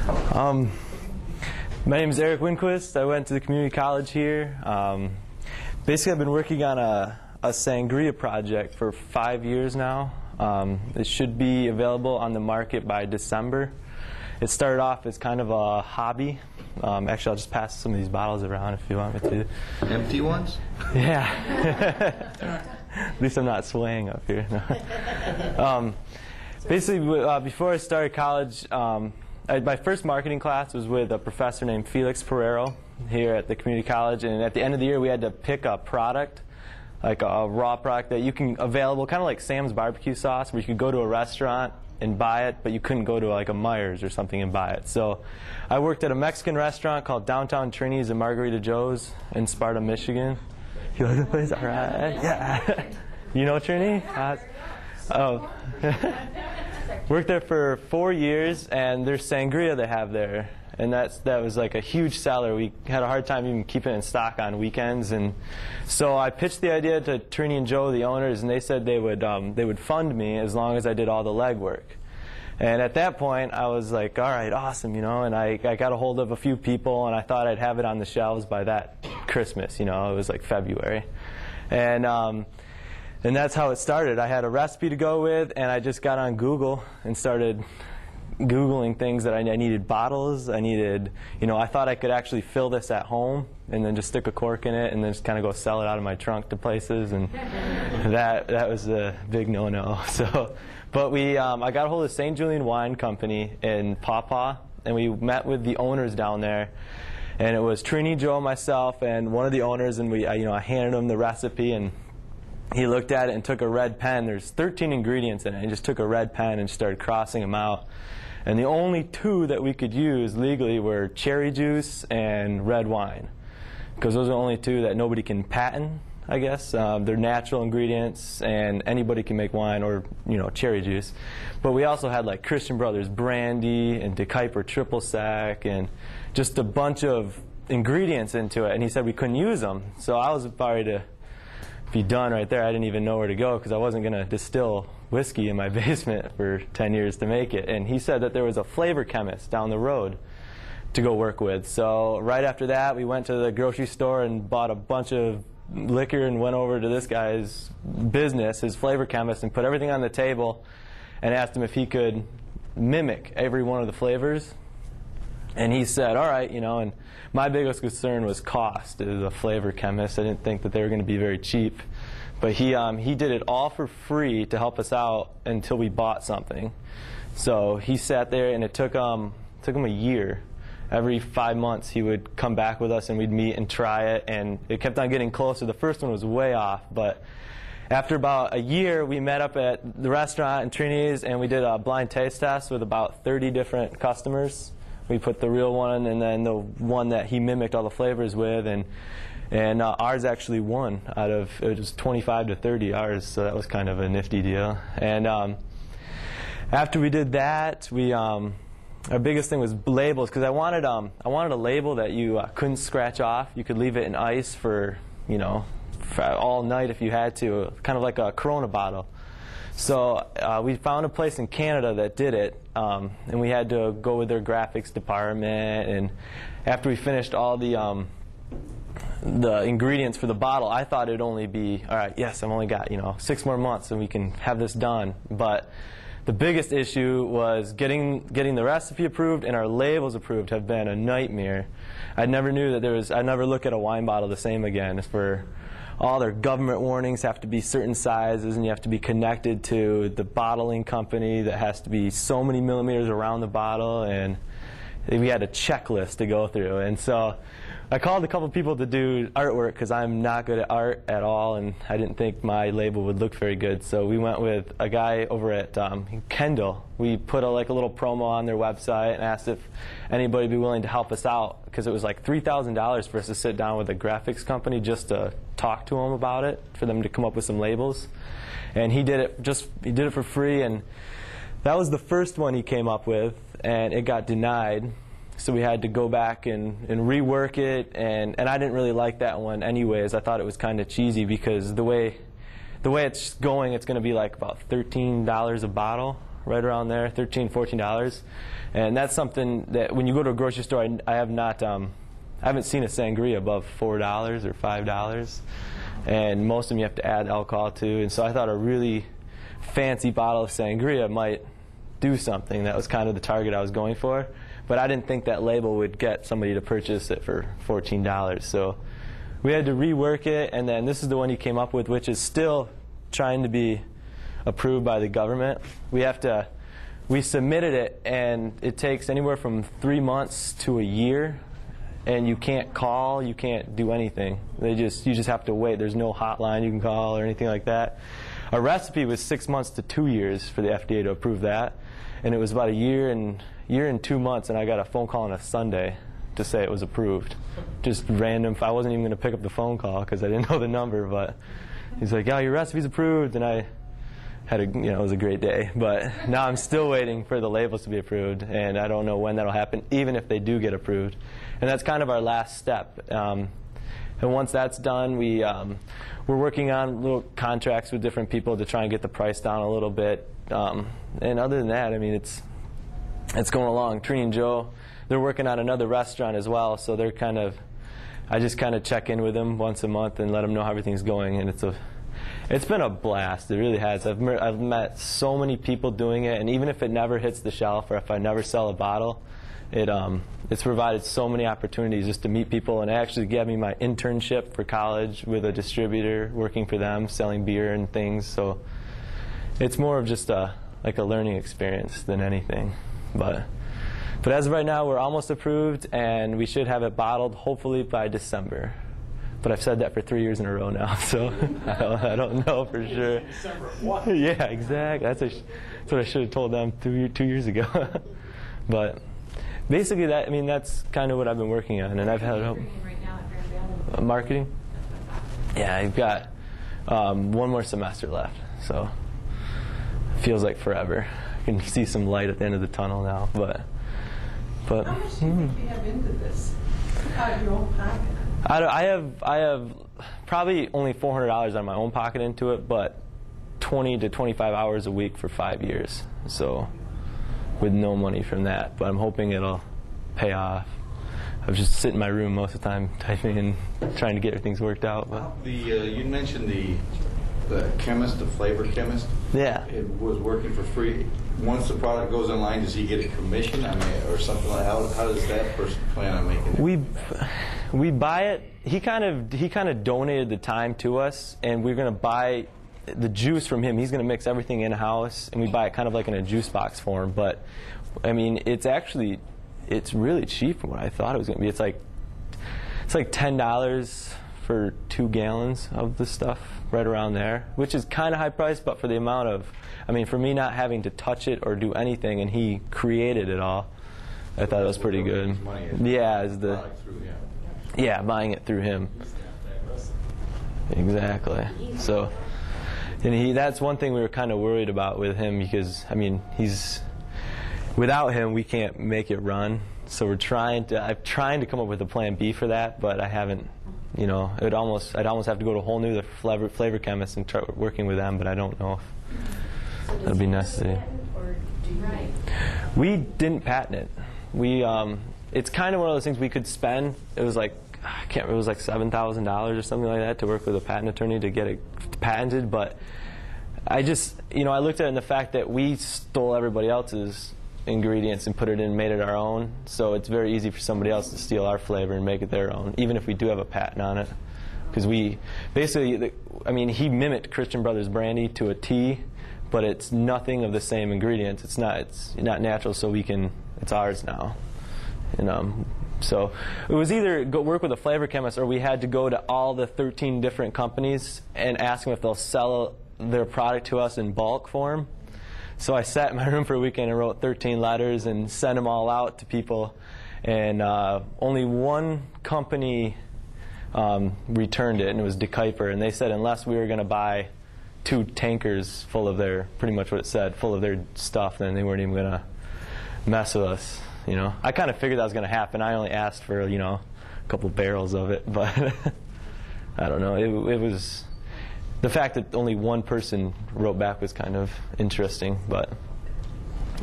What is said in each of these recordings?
My name is Erik Winquist. I went to the community college here. Basically, I've been working on a sangria project for 5 years now. It should be available on the market by December. It started off as kind of a hobby. Actually, I'll just pass some of these bottles around if you want me to. Empty ones? Yeah. At least I'm not swaying up here. Basically, before I started college, my first marketing class was with a professor named Felix Pereiro here at the community college, and at the end of the year we had to pick a product, like a raw product that you can available, kind of like Sam's barbecue sauce, where you could go to a restaurant and buy it, but you couldn't go to like a Myers or something and buy it. So I worked at a Mexican restaurant called Downtown Trini's and Margarita Joe's in Sparta, Michigan. You like the place? All right. Yeah. You know Trini? Oh. Worked there for 4 years, and there's sangria they have there, and that was like a huge seller. We had a hard time even keeping it in stock on weekends, and so I pitched the idea to Trini and Joe, the owners, and they said they would fund me as long as I did all the legwork. And at that point, I was like, all right, awesome, you know, and I got a hold of a few people, and I thought I'd have it on the shelves by that Christmas, you know, it was like February. And that's how it started. I had a recipe to go with, and I just got on Google and started Googling things that I needed bottles. I needed, you know, I thought I could actually fill this at home and then just stick a cork in it and then just kind of go sell it out of my trunk to places, and that was a big no-no. So, but I got a hold of St. Julian Wine Company in Paw Paw, and we met with the owners down there. And it was Trini, Joe, myself, and one of the owners, and I handed him the recipe, and he looked at it and took a red pen. There's 13 ingredients in it. He just took a red pen and started crossing them out. And the only two that we could use legally were cherry juice and red wine, because those are the only two that nobody can patent, I guess. They're natural ingredients, and anybody can make wine or, you know, cherry juice. But we also had like Christian Brothers brandy and De Kuyper triple sec and just a bunch of ingredients into it. And he said we couldn't use them. So I was about to be done right there. I didn't even know where to go because I wasn't going to distill whiskey in my basement for 10 years to make it. And he said that there was a flavor chemist down the road to go work with. So right after that, we went to the grocery store and bought a bunch of liquor and went over to this guy's business, his flavor chemist, and put everything on the table and asked him if he could mimic every one of the flavors. And he said, all right, you know, and my biggest concern was cost as a flavor chemist. I didn't think that they were going to be very cheap. But he did it all for free to help us out until we bought something. So he sat there, and it took him a year. Every 5 months he would come back with us, and we'd meet and try it, and it kept on getting closer. The first one was way off, but after about a year, we met up at the restaurant in Trini's, and we did a blind taste test with about 30 different customers. We put the real one and then the one that he mimicked all the flavors with, and ours actually won out of, it was 25 to 30 ours, so that was kind of a nifty deal. And after we did that, our biggest thing was labels, because I wanted a label that you couldn't scratch off. You could leave it in ice for, you know, for all night if you had to, kind of like a Corona bottle. So we found a place in Canada that did it, and we had to go with their graphics department. And after we finished all the ingredients for the bottle, I thought it'd only be, all right, yes, I've only got, you know, 6 more months and we can have this done. But the biggest issue was getting the recipe approved, and our labels approved have been a nightmare. I never knew that I'd never look at a wine bottle the same again. For all their government warnings have to be certain sizes, and you have to be connected to the bottling company that has to be so many millimeters around the bottle, and we had a checklist to go through. And so I called a couple people to do artwork because I'm not good at art at all, and I didn't think my label would look very good. So we went with a guy over at Kendall. We put a little promo on their website and asked if anybody would be willing to help us out, because it was like $3,000 for us to sit down with a graphics company just to talk to them about it, for them to come up with some labels. And he did it for free, and that was the first one he came up with, and it got denied. So we had to go back and rework it, and I didn't really like that one anyways. I thought it was kind of cheesy, because the way it's going, it's going to be like about $13 a bottle. right around there, $13–14. And that's something that when you go to a grocery store, I haven't seen a sangria above $4 or $5. And most of them you have to add alcohol to. And so I thought a really fancy bottle of sangria might do something. That was kind of the target I was going for. But I didn't think that label would get somebody to purchase it for $14. So we had to rework it, and then this is the one he came up with, which is still trying to be approved by the government. We submitted it, and it takes anywhere from 3 months to a year, and you can't call, you can't do anything. You just have to wait. There's no hotline you can call or anything like that. A recipe was 6 months to 2 years for the FDA to approve that, and it was about a year and 2 months, and I got a phone call on a Sunday to say it was approved. Just random. I wasn't even going to pick up the phone call because I didn't know the number, but he's like, "Yeah, your recipe's approved," and I had it was a great day. But now I'm still waiting for the labels to be approved, and I don't know when that'll happen, even if they do get approved. And that's kind of our last step. And once that's done, we're working on little contracts with different people to try and get the price down a little bit. And other than that, I mean, it's going along. Trini and Joe, they're working on another restaurant as well, so I just kind of check in with them once a month and let them know how everything's going, and it's been a blast. It really has. I've met so many people doing it, and even if it never hits the shelf or if I never sell a bottle, it's provided so many opportunities just to meet people, and it actually gave me my internship for college with a distributor, working for them, selling beer and things. So it's more of just like a learning experience than anything. But as of right now, we're almost approved, and we should have it bottled hopefully by December. But I've said that for 3 years in a row now, so I don't know for sure. December of what? Yeah, exactly. That's what I should have told them 2 years ago. But basically, that's kind of what I've been working on, and I've had help. Right now at Marketing? Yeah, I've got one more semester left, so it feels like forever. I can see some light at the end of the tunnel now, but. How much do you think you have into this out of your own pocket? I have probably only $400 out of my own pocket into it, but 20 to 25 hours a week for 5 years. So with no money from that, but I'm hoping it'll pay off. I was just sitting in my room most of the time typing and trying to get things worked out. But you mentioned the chemist, the flavor chemist. Yeah. It was working for free. Once the product goes online, does he get a commission? Or something like how does that person plan on making it? We buy it. He kind of donated the time to us, and we're going to buy the juice from him. He's going to mix everything in house, and we buy it kind of like in a juice box form. But I mean, it's really cheap from what I thought it was going to be. It's like $10 for 2 gallons of the stuff, right around there, which is kind of high price, but for the amount of, for me not having to touch it or do anything, and he created it all, I thought it was pretty good. Yeah, buying it through him. Exactly. So, and that's one thing we were kind of worried about with him, because without him we can't make it run. So I'm trying to come up with a plan B for that, but I haven't. I'd almost have to go to a whole new flavor chemist and start working with them, but I don't know if that'll be necessary. We didn't patent it. It's kind of one of those things we could spend. It was like it was like $7,000 or something like that to work with a patent attorney to get it patented. But I just, I looked at it in the fact that we stole everybody else's ingredients and put it in and made it our own. So it's very easy for somebody else to steal our flavor and make it their own, even if we do have a patent on it. Because we basically, he mimicked Christian Brothers brandy to a T, but it's nothing of the same ingredients. It's not natural, so it's ours now. And so it was either go work with a flavor chemist, or we had to go to all the 13 different companies and ask them if they'll sell their product to us in bulk form. So I sat in my room for a weekend and wrote 13 letters and sent them all out to people. And only one company returned it, and it was DeKuyper. And they said unless we were going to buy 2 tankers full of pretty much what it said, full of their stuff, then they weren't even going to mess with us. I kind of figured that was going to happen. I only asked for, a couple barrels of it. But I don't know. It was... The fact that only one person wrote back was kind of interesting, but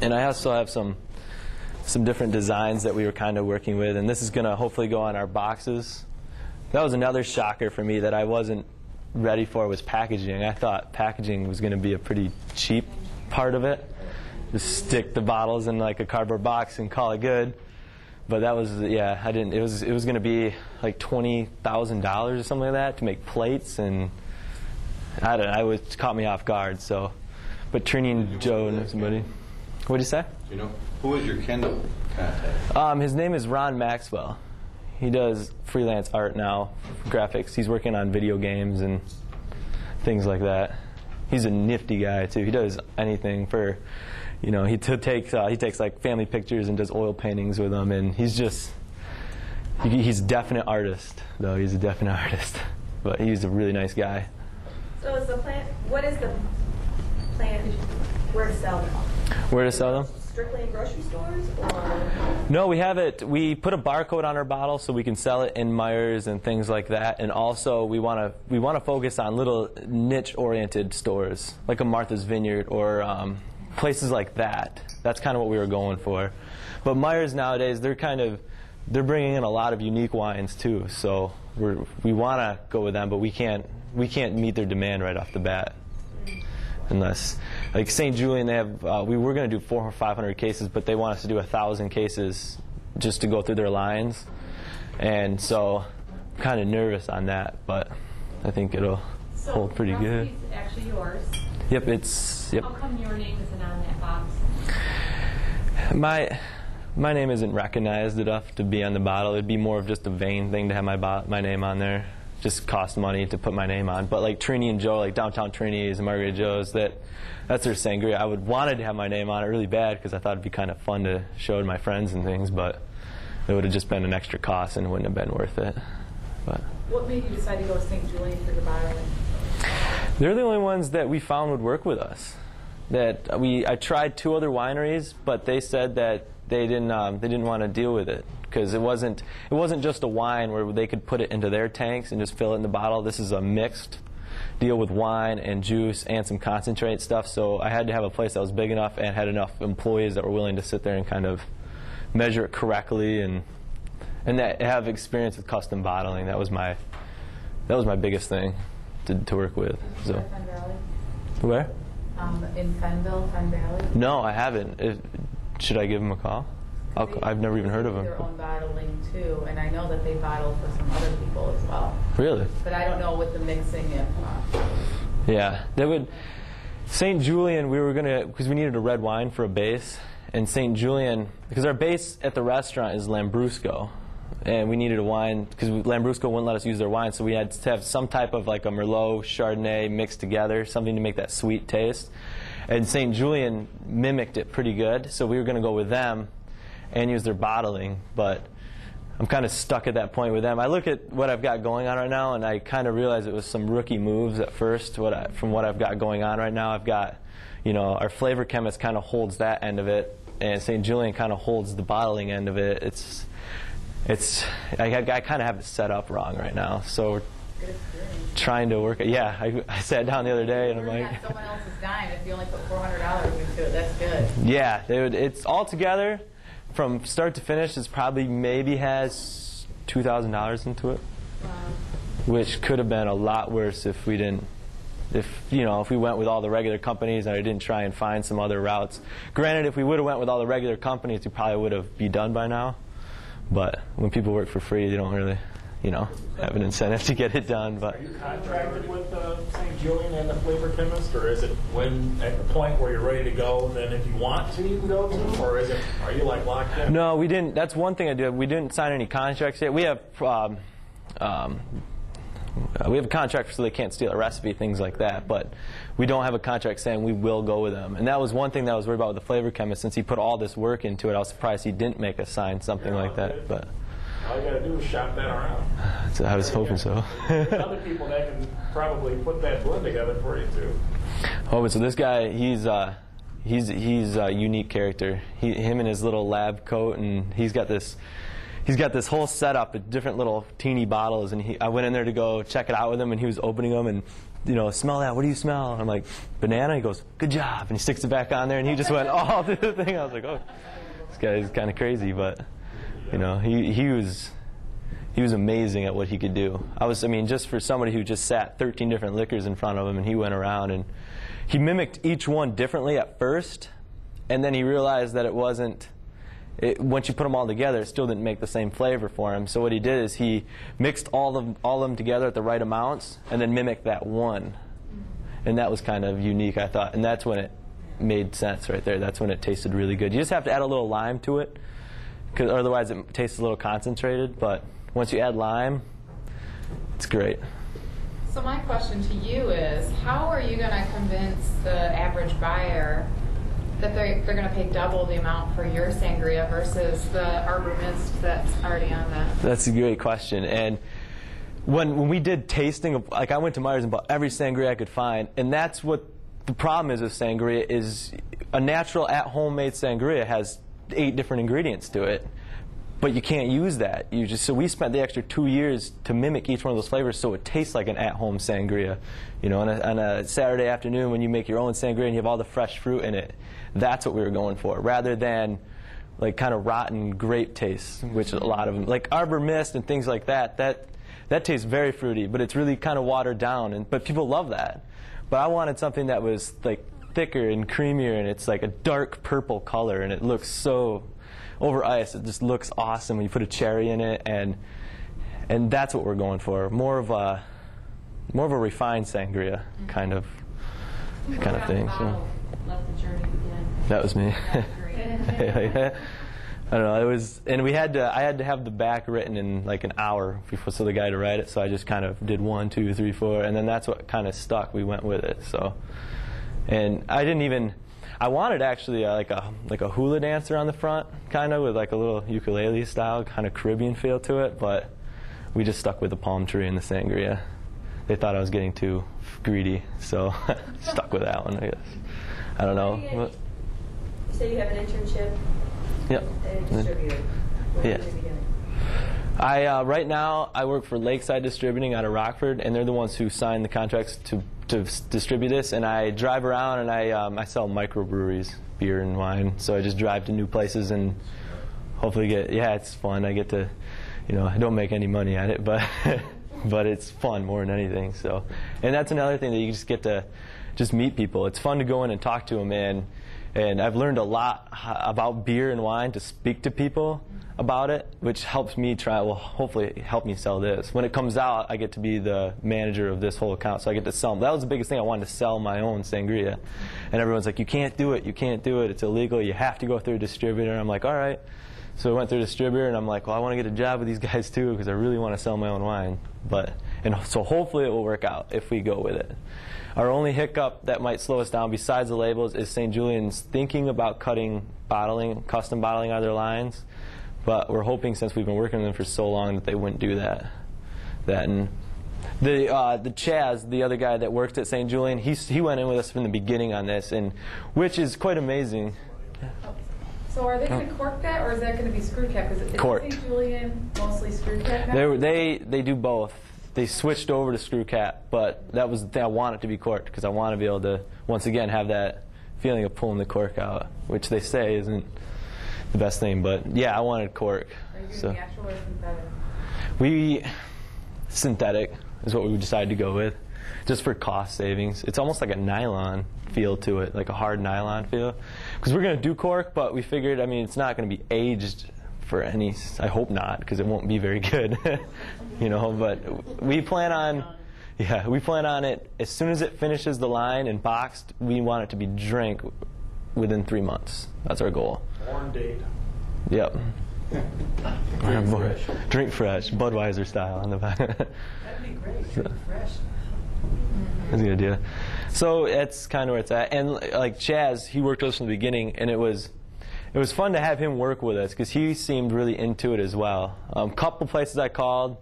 And I also have some different designs that we were kind of working with, and this is going to hopefully go on our boxes. That was another shocker for me that I wasn't ready for, was packaging. I thought packaging was going to be a pretty cheap part of it. Just stick the bottles in like a cardboard box and call it good. But that was, yeah, I didn't. It was going to be like $20,000 or something like that to make plates, and I don't know. It caught me off guard. So, but Trini and Joe know somebody. What did you say? You know, who is your Kendall contact? His name is Ron Maxwell. He does freelance art now, graphics. He's working on video games and things like that. He's a nifty guy too. He does anything for, you know, he takes like family pictures and does oil paintings with them, and he's a definite artist though. He's a definite artist, but he's a really nice guy. So is the plan? What is the plan? Where to sell them? Where to sell them? Strictly in grocery stores, or? No, we have it. We put a barcode on our bottle so we can sell it in Meijer's and things like that. And also, we want to focus on little niche-oriented stores, like a Martha's Vineyard or places like that. That's kind of what we were going for. But Meijer's nowadays, they're bringing in a lot of unique wines too. So we want to go with them, but we can't meet their demand right off the bat. Unless, like St. Julian, they have. We were going to do 400 or 500 cases, but they want us to do 1,000 cases just to go through their lines, and so I'm kind of nervous on that. But I think it'll hold pretty good. So actually yours. Yep, it's yep. How come your name isn't on that box? My name isn't recognized enough to be on the bottle. It'd be more of just a vain thing to have my name on there. Just cost money to put my name on. But like Trini and Joe, like Downtown Trini's and Margarita Joe's, that's their sangria. I wanted to have my name on it really bad because I thought it'd be kind of fun to show to my friends and things, but it would have just been an extra cost and it wouldn't have been worth it. But What made you decide to go to St. Julian for your bottling? they're the only ones that we found would work with us. I tried 2 other wineries, but they said that they didn't want to deal with it because it wasn't just a wine where they could put it into their tanks and just fill it in the bottle. This is a mixed deal with wine and juice and some concentrate stuff. So I had to have a place that was big enough and had enough employees that were willing to sit there and kind of measure it correctly and that have experience with custom bottling. That was my biggest thing to work with. So Fen Valley? where? In Fenville, Fen Valley? No, I haven't. Should I give them a call? I've never even heard of them. They do their own bottling too, and I know that they bottle for some other people as well. Really? But I don't know with the mixing if. Yeah, they would. St. Julian, we were gonna because we needed a red wine for a base, and St. Julian because our base at the restaurant is Lambrusco, and we needed a wine because Lambrusco wouldn't let us use their wine, so we had to have some type of like a Merlot Chardonnay mixed together, something to make that sweet taste. And St. Julian mimicked it pretty good, so we were going to go with them and use their bottling, but I'm kind of stuck at that point with them. I look at what I've got going on right now, and I kind of realize it was some rookie moves at first from what I've got going on right now. I've got, our flavor chemist kind of holds that end of it, and St. Julian kind of holds the bottling end of it. I kind of have it set up wrong right now, so we're trying to work it. Yeah, I sat down the other day, and I'm like... someone else's dime. If you only put $400 into it, that's good. Yeah, it's all together, from start to finish, it's probably maybe has $2,000 into it, Wow. which could have been a lot worse if we didn't... If we went with all the regular companies and I didn't try and find some other routes. Granted, if we would have went with all the regular companies, we probably would have been done by now. But when people work for free, they don't really, have an incentive to get it done. But are you contracted with St. Julian and the flavor chemist, or is it when at the point where you're ready to go, then if you want to, you can go to, or are you like locked in? No, we didn't. That's one thing I did. We didn't sign any contracts yet. We have a contract so they can't steal a recipe, things like that. But we don't have a contract saying we will go with them. And that was one thing that I was worried about with the flavor chemist. Since he put all this work into it, I was surprised he didn't make us sign something like that. But all you got to do is shop that around. I was hoping so. There's other people that can probably put that blend together for you too. Oh, so this guy, he's a unique character. Him in his little lab coat, and he's got this whole setup of different little teeny bottles. And I went in there to go check it out with him, and he was opening them, and smell that. What do you smell? And I'm like, banana. He goes, good job. And he sticks it back on there, and he just went all through the thing. I was like, oh, this guy is kind of crazy, but he was amazing at what he could do. Just for somebody who just sat 13 different liquors in front of him, and he went around and he mimicked each one differently at first, and then he realized that it wasn't. Once you put them all together, it still didn't make the same flavor for him. So what he did is he mixed all of them together at the right amounts, and then mimicked that one. And that was kind of unique, I thought. And that's when it made sense right there. That's when it tasted really good. You just have to add a little lime to it, because otherwise it tastes a little concentrated. But once you add lime, it's great. So my question to you is, how are you going to convince the average buyer that they're going to pay double the amount for your sangria versus the Arbor Mist that's already on that? That's a great question. And when we did tasting, I went to Myers and bought every sangria I could find, and that's what the problem is with sangria, is a natural at-home made sangria has 8 different ingredients to it. But you can't use that. So we spent the extra 2 years to mimic each one of those flavors so it tastes like an at-home sangria. On a Saturday afternoon when you make your own sangria and you have all the fresh fruit in it, that's what we were going for, rather than kind of rotten grape taste, which a lot of them, like Arbor Mist and things like that tastes very fruity, but it's really kind of watered down. But people love that. But I wanted something that was thicker and creamier, and it's like a dark purple color, and it looks so. Over ice, it just looks awesome when you put a cherry in it, and that's what we're going for. More of a refined sangria kind of thing. So. Let the journey begin. That was me. That's great. I don't know. It was, and I had to have the back written in an hour for the guy to write it. So I just kind of did 1, 2, 3, 4, and then that's what kind of stuck. We went with it. So, and I wanted actually like a hula dancer on the front, kind of with a little ukulele style, kind of Caribbean feel to it. But we just stuck with the palm tree and the sangria. They thought I was getting too greedy, so stuck with that one, I guess. I don't know. You said you have an internship. Yep. And a distributor. What Yeah. are you doing? Right now I work for Lakeside Distributing out of Rockford, and they're the ones who signed the contracts to distribute this. And I drive around and I sell microbreweries, beer and wine. So I just drive to new places and hopefully it's fun. I get to, I don't make any money at it, but but it's fun more than anything. So, and that's another thing that you just get to just meet people. It's fun to go in and talk to them, and I've learned a lot about beer and wine to speak to people about it, which helps me hopefully help me sell this. When it comes out, I get to be the manager of this whole account, so I get to sell them. That was the biggest thing. I wanted to sell my own sangria. And everyone's like, you can't do it, it's illegal, you have to go through a distributor. And I'm like, all right. So I went through a distributor, and I'm like, well, I want to get a job with these guys too, because I really want to sell my own wine. So hopefully it will work out if we go with it. Our only hiccup that might slow us down, besides the labels, is St. Julian's thinking about cutting custom bottling out of their lines. But we're hoping, since we've been working with them for so long, that they wouldn't do that. And the Chaz, the other guy that worked at St. Julian, he went in with us from the beginning on this, and which is quite amazing. So are they going to cork that, or is that going to be screw cap? Is Corked. St. Julian mostly screw cap now? They do both. They switched over to screw cap, but that was the thing. I want it to be corked because I want to be able to, once again, have that feeling of pulling the cork out, which they say isn't the best thing. But yeah, I wanted cork. Are you doing natural or synthetic? Synthetic is what we decided to go with, just for cost savings. It's almost like a nylon feel to it, like a hard nylon feel. Because we're going to do cork, but we figured, it's not going to be aged for any, I hope not, because it won't be very good. But we plan on it, as soon as it finishes the line and boxed, we want it to be drank within 3 months. That's our goal. Born date. Yep. Drink fresh, Budweiser style on the back. That'd be great. Drink fresh. That's a good idea. So that's kind of where it's at. And like Chaz, he worked with us from the beginning, and it was fun to have him work with us because he seemed really into it as well. Couple places I called,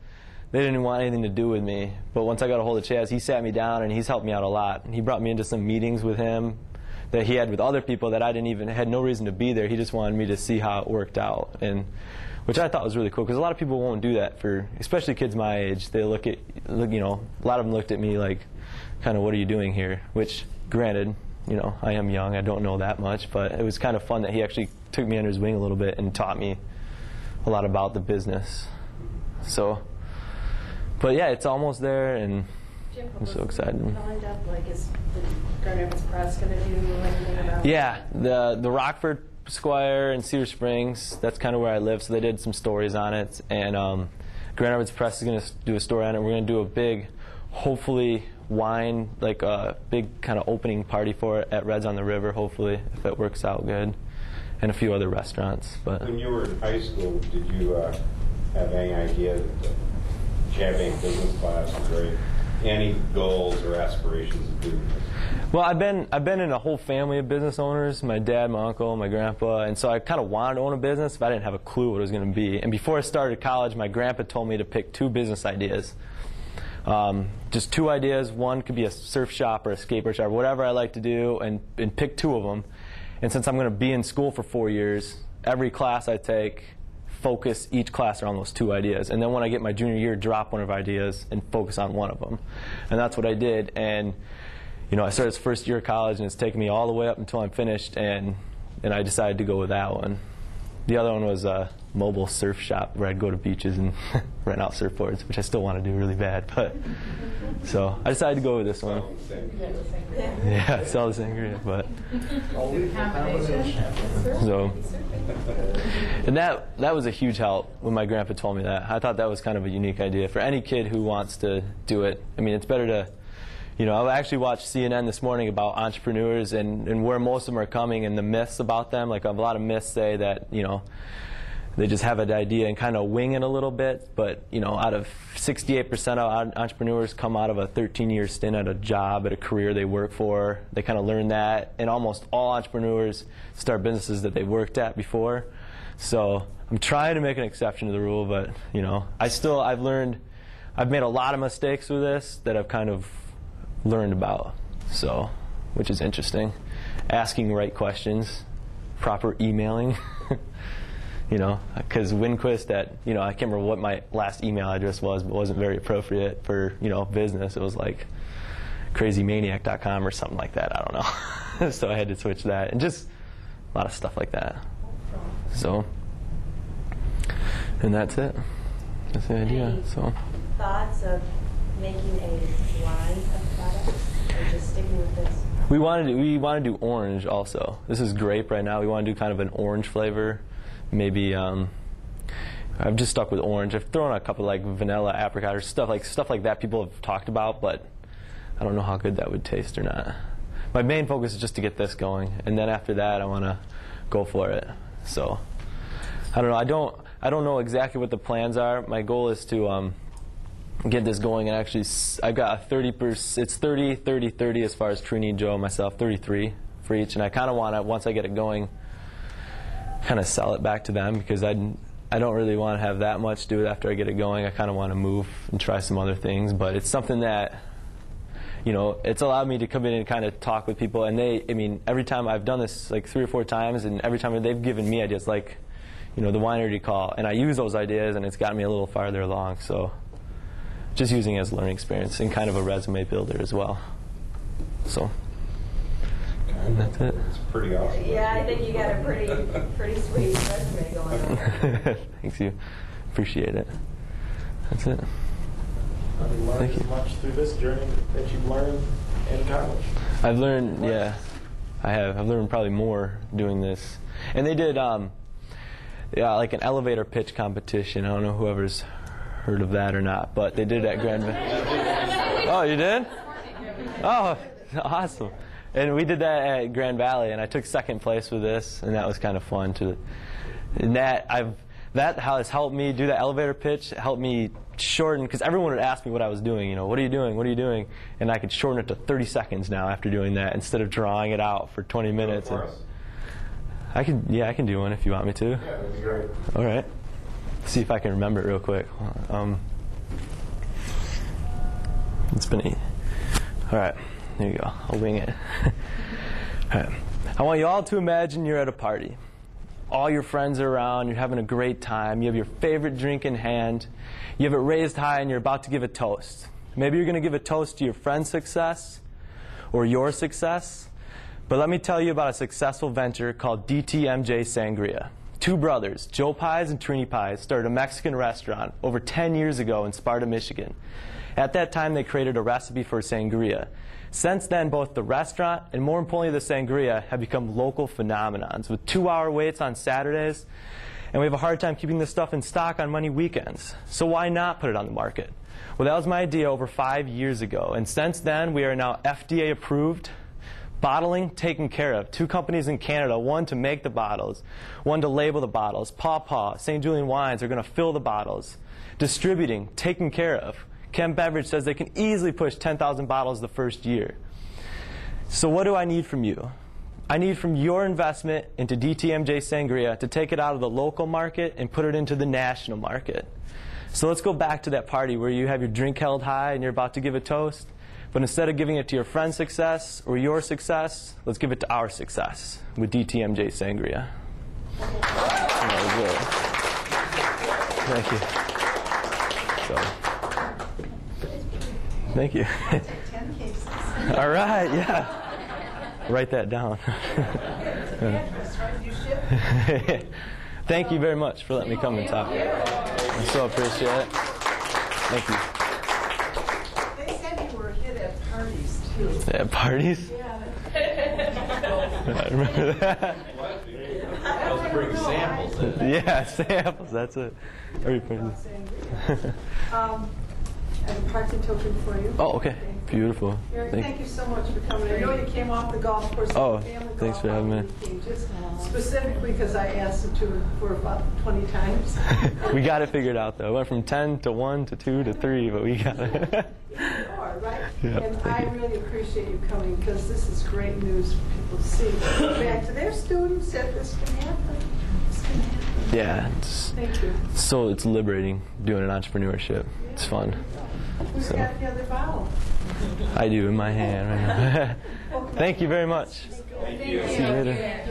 they didn't want anything to do with me. But once I got a hold of Chaz, he sat me down and he's helped me out a lot. And he brought me into some meetings with him that he had with other people that I didn't even had no reason to be there. He just wanted me to see how it worked out, and which I thought was really cool because a lot of people won't do that for, especially kids my age. They look, a lot of them looked at me like, kind of, what are you doing here? Which, granted, I am young. I don't know that much, but it was kind of fun that he actually took me under his wing a little bit and taught me a lot about the business. So, but yeah, it's almost there, and I'm so excited. Lined up, like, is the Grand Rapids Press going to do anything about it? Yeah, the Rockford Squire in Cedar Springs, that's kind of where I live, so they did some stories on it, and Grand Rapids Press is going to do a story on it. We're going to do a big, hopefully, wine, like a big kind of opening party for it at Reds on the River, hopefully, if it works out good, and a few other restaurants. But when you were in high school, did you have any idea that the Jabbing business class was great? Any goals or aspirations of doing this? Well, I've been in a whole family of business owners, my dad, my uncle, my grandpa, and so I kind of wanted to own a business, but I didn't have a clue what it was going to be. And before I started college, my grandpa told me to pick 2 business ideas. Just 2 ideas. One could be a surf shop or a skateboard shop, whatever I like to do, and pick 2 of them. And since I'm going to be in school for 4 years, every class I take, focus each class around those 2 ideas. And then when I get my junior year, drop one of our ideas and focus on one of them. And that's what I did. And I started this first year of college, and it's taken me all the way up until I'm finished, and I decided to go with that one. The other one was a mobile surf shop where I'd go to beaches and rent out surfboards, which I still want to do really bad. But so I decided to go with this one. Yeah, it's all the same ingredient, but so. And that was a huge help when my grandpa told me that. I thought that was kind of a unique idea for any kid who wants to do it. I mean, it's better to, I actually watched CNN this morning about entrepreneurs and where most of them are coming and the myths about them. Like, a lot of myths say that, they just have an idea and kind of wing it a little bit. But, out of 68% of entrepreneurs come out of a 13-year stint at a job, at a career they work for. They kind of learn that. And almost all entrepreneurs start businesses that they worked at before. So I'm trying to make an exception to the rule, but, I've made a lot of mistakes with this that I've kind of learned about, so, which is interesting. Asking right questions, proper emailing, because Winquist I can't remember what my last email address was, but it wasn't very appropriate for, business. It was like crazymaniac.com or something like that. I don't know. So I had to switch that, and just a lot of stuff like that. So, and that's it. That's the idea. So. Thoughts of making a line of products, or just sticking with this? We want to do orange also. This is grape right now. We want to do kind of an orange flavor. Maybe I've just stuck with orange. I've thrown a couple like vanilla, apricot, or stuff like that people have talked about, but I don't know how good that would taste or not. My main focus is just to get this going, and then after that I want to go for it. So I don't know. I don't know exactly what the plans are. My goal is to get this going, and actually I've got a 30%. It's 30, 30, 30 as far as Trini, Joe, and myself, 33 for each. And I kind of want to, once I get it going, kind of sell it back to them, because I don't really want to have that much to do it after I get it going. I kind of want to move and try some other things, but it's something that, it's allowed me to come in and kind of talk with people. And every time I've done this like 3 or 4 times, and every time they've given me ideas, like, the winery call, and I use those ideas, and it's gotten me a little farther along. So just using it as a learning experience and kind of a resume builder as well. So that's it. It's pretty awesome. Yeah, I think you got a pretty sweet resume going on. Thanks, you. Appreciate it. That's it. Have you learned Thank as you. much through this journey that you've learned in college? I've learned, yeah, I have. I've learned probably more doing this. And they did, like an elevator pitch competition. I don't know whoever's heard of that or not, but they did it at Grand Valley. Oh, you did? Oh, awesome. And we did that at Grand Valley, and I took 2nd place with this, and that was kind of fun too. And that has helped me do that elevator pitch. It helped me shorten, because everyone would ask me what I was doing. What are you doing? What are you doing? And I could shorten it to 30 seconds now after doing that, instead of drawing it out for 20 minutes. I can do one if you want me to. Yeah, that'd be great. All right. See if I can remember it real quick. It's been all right. There you go. I'll wing it. I want you all to imagine you're at a party. All your friends are around, you're having a great time, you have your favorite drink in hand, you have it raised high and you're about to give a toast. Maybe you're going to give a toast to your friend's success or your success, but let me tell you about a successful venture called DTMJ Sangria. Two brothers, Joe Pies and Trini Pies, started a Mexican restaurant over 10 years ago in Sparta, Michigan. At that time, they created a recipe for sangria. Since then, both the restaurant and, more importantly, the sangria have become local phenomenons with 2-hour waits on Saturdays, and we have a hard time keeping this stuff in stock on many weekends. So why not put it on the market? Well, that was my idea over 5 years ago, and since then, we are now FDA approved, bottling taken care of. 2 companies in Canada, one to make the bottles, one to label the bottles. Paw Paw, St. Julian Wines are going to fill the bottles. Distributing, taken care of. Chem Beverage says they can easily push 10,000 bottles the first year. So what do I need from you? I need from your investment into DTMJ Sangria to take it out of the local market and put it into the national market. So let's go back to that party where you have your drink held high and you're about to give a toast. But instead of giving it to your friend's success or your success, let's give it to our success with DTMJ Sangria. Thank you. Thank you. I'll take 10 cases. All right, yeah. Write that down. Thank you very much for letting me come and talk. I so appreciate it. Thank you. They said you were a hit at parties, too. At parties? Yeah. I remember that. Let's bring samples. Yeah, samples, that's it. I have a parting token for you. Oh, okay. Beautiful. Erik, thank you so much for coming. I know you came off the golf course. Oh, family thanks golf for having me. weekend, just specifically because I asked him to for about 20 times. We got it figured out, though. It went from 10 to 1 to 2 to 3, but we got it. Are, right? Yeah, and I really appreciate you coming because this is great news for people to see. Back to their students that this can happen. This can happen. Yeah, Thank you. so it's liberating doing an entrepreneurship. It's fun. Who's got the other bottle? I do in my hand right now. Thank you very much. Thank you. See you later.